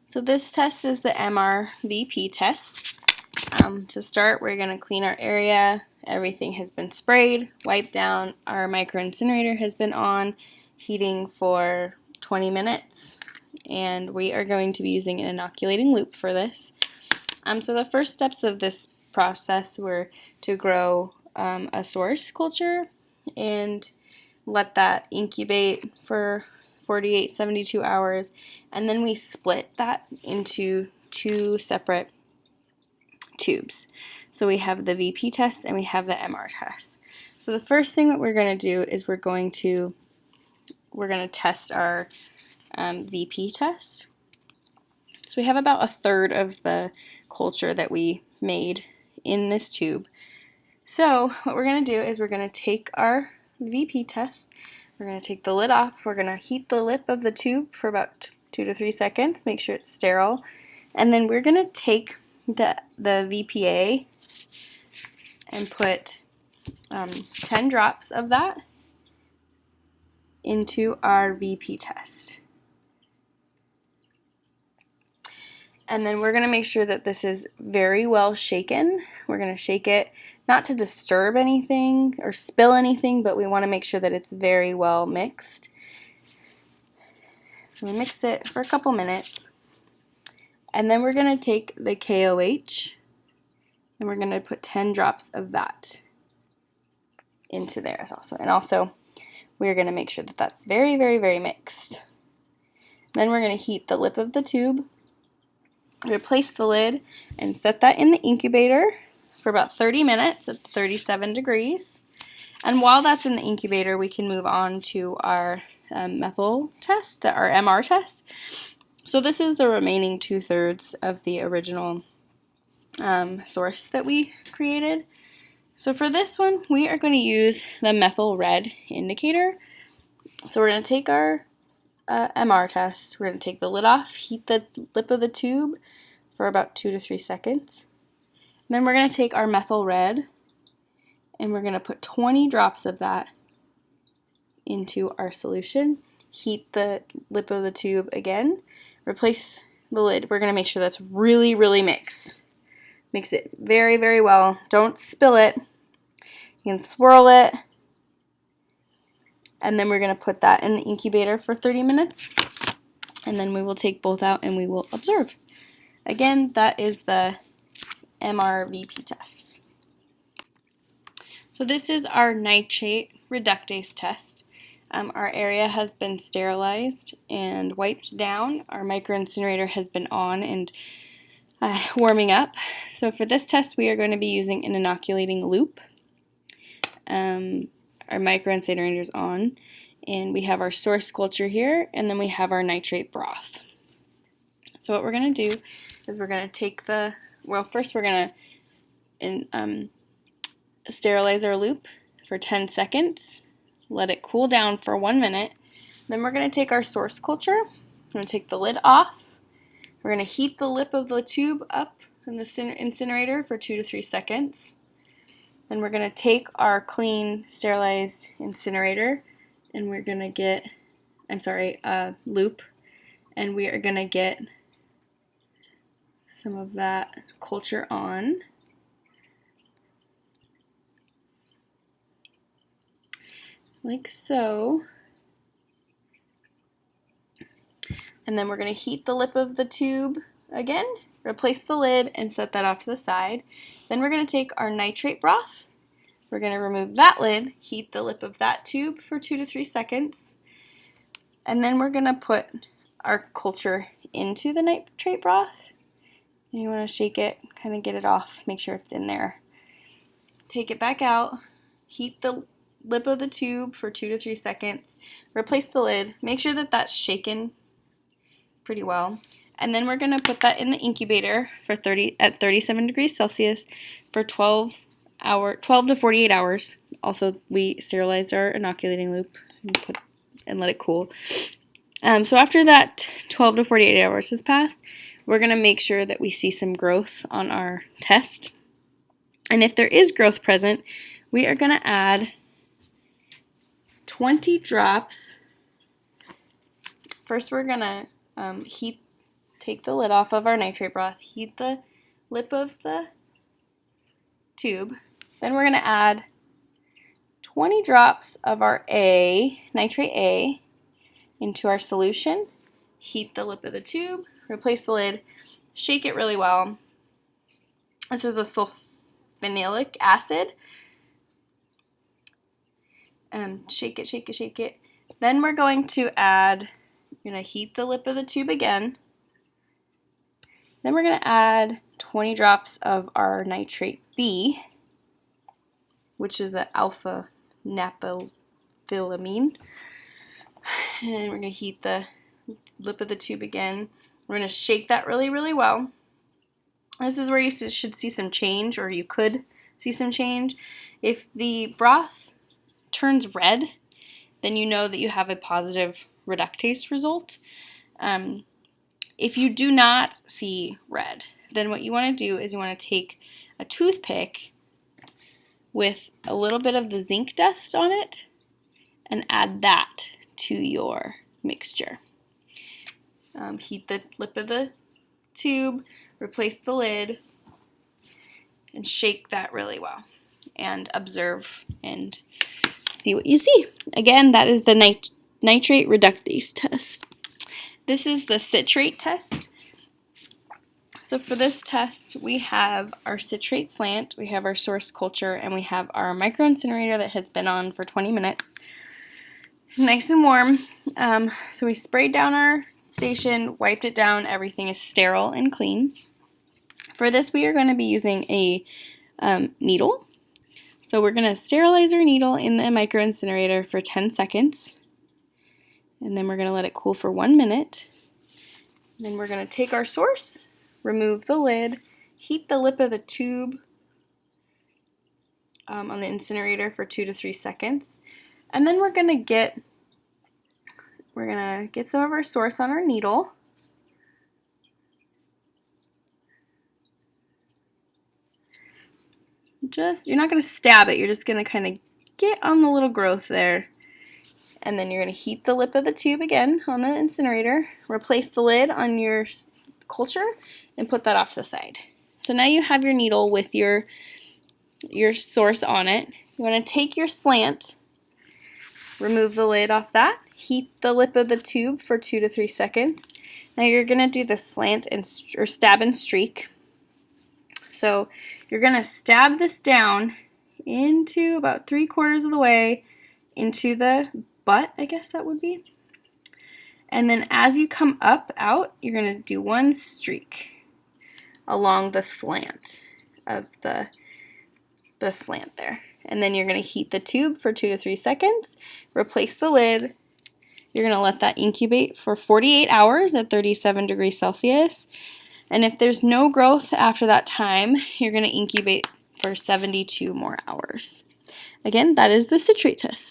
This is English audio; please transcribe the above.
So this test is the MRVP test. To start, we're going to clean our area. Everything has been sprayed, wiped down. Our micro incinerator has been on, heating for 20 minutes. And we are going to be using an inoculating loop for this. So the first steps of this process were to grow a source culture and let that incubate for 48, 72 hours, and then we split that into two separate tubes. So we have the VP test and we have the MR test. So the first thing that we're going to do is we're going to test our VP test. So we have about 1/3 of the culture that we made in this tube. So what we're going to do is we're going to take our VP test. We're going to take the lid off. We're going to heat the lip of the tube for about 2 to 3 seconds. Make sure it's sterile. And then we're going to take the VPA and put 10 drops of that into our VP test. And then we're going to make sure that this is very well shaken. We're going to shake it not to disturb anything or spill anything, but we want to make sure that it's very well mixed. So we mix it for a couple minutes. And then we're going to take the KOH and we're going to put 10 drops of that into there also. And also, we're going to make sure that that's very, very, very mixed. Then we're going to heat the lip of the tube, replace the lid, and set that in the incubator for about 30 minutes at 37 degrees. And while that's in the incubator, we can move on to our methyl test, our MR test. So this is the remaining 2/3 of the original source that we created. So for this one, we are going to use the methyl red indicator. So we're going to take our MR test. We're going to take the lid off, heat the lip of the tube for about 2 to 3 seconds. Then we're going to take our methyl red and we're going to put 20 drops of that into our solution. Heat the lip of the tube again. Replace the lid. We're going to make sure that's really, really mixed. Mix it very, very well. Don't spill it. You can swirl it. And then we're going to put that in the incubator for 30 minutes. And then we will take both out and we will observe. Again, that is the MRVP test. So this is our nitrate reductase test. Our area has been sterilized and wiped down. Our micro incinerator has been on and warming up. So for this test, we are going to be using an inoculating loop. Our micro incinerator is on, and we have our source culture here, and then we have our nitrate broth. So what we're going to do is we're going to take first we're going to sterilize our loop for 10 seconds. Let it cool down for 1 minute. Then we're going to take our source culture. We're going to take the lid off. We're going to heat the lip of the tube up in the incinerator for 2 to 3 seconds. Then we're going to take our clean, sterilized incinerator and we're going to get, loop, and we are going to get some of that culture on. Like so. And then we're going to heat the lip of the tube again, replace the lid, and set that off to the side. Then we're going to take our nitrate broth. We're going to remove that lid, heat the lip of that tube for 2 to 3 seconds. And then we're going to put our culture into the nitrate broth. And you want to shake it, kind of get it off, make sure it's in there. Take it back out, heat the lip of the tube for 2 to 3 seconds, replace the lid, make sure that that's shaken pretty well, and then we're going to put that in the incubator for 37 degrees Celsius for 12 to 48 hours. Also, we sterilized our inoculating loop and let it cool. So after that 12 to 48 hours has passed, we're going to make sure that we see some growth on our test. And if there is growth present, we are going to add 20 drops. First, we're going to heat take the lid off of our nitrate broth, heat the lip of the tube. Then we're going to add 20 drops of our nitrate A, into our solution. Heat the lip of the tube, replace the lid, shake it really well. This is a sulfonylic acid. Shake it, shake it, shake it. Then we're going to heat the lip of the tube again. Then we're going to add 20 drops of our nitrate B, which is the alpha naphthylamine. And we're going to heat the lip of the tube again. We're going to shake that really, really well. This is where you should see some change, or you could see some change. If the broth turns red, then you know that you have a positive reductase result. If you do not see red, then what you want to do is you want to take a toothpick with a little bit of the zinc dust on it and add that to your mixture. Heat the lip of the tube, replace the lid, and shake that really well. And observe and see what you see. Again, that is the nitrate reductase test. This is the citrate test. So for this test, we have our citrate slant, we have our source culture, and we have our micro incinerator that has been on for 20 minutes. Nice and warm. So we sprayed down our station, wiped it down, everything is sterile and clean. For this, we are going to be using a needle. So we're going to sterilize our needle in the micro incinerator for 10 seconds. And then we're going to let it cool for 1 minute. And then we're going to take our source, remove the lid, heat the lip of the tube on the incinerator for 2 to 3 seconds. And then we're going to get some of our source on our needle. You're not going to stab it, you're just going to kind of get on the little growth there. And then you're going to heat the lip of the tube again on the incinerator, replace the lid on your culture, and put that off to the side. So now you have your needle with your source on it. You want to take your slant, remove the lid off that, heat the lip of the tube for 2 to 3 seconds. Now you're going to do the slant or stab and streak. So you're going to stab this down into about 3/4 of the way into the butt, I guess that would be. And then as you come out, you're going to do 1 streak along the slant of the slant there. And then you're going to heat the tube for 2 to 3 seconds, replace the lid. You're going to let that incubate for 48 hours at 37 degrees Celsius. And if there's no growth after that time, you're going to incubate for 72 more hours. Again, that is the citrate test.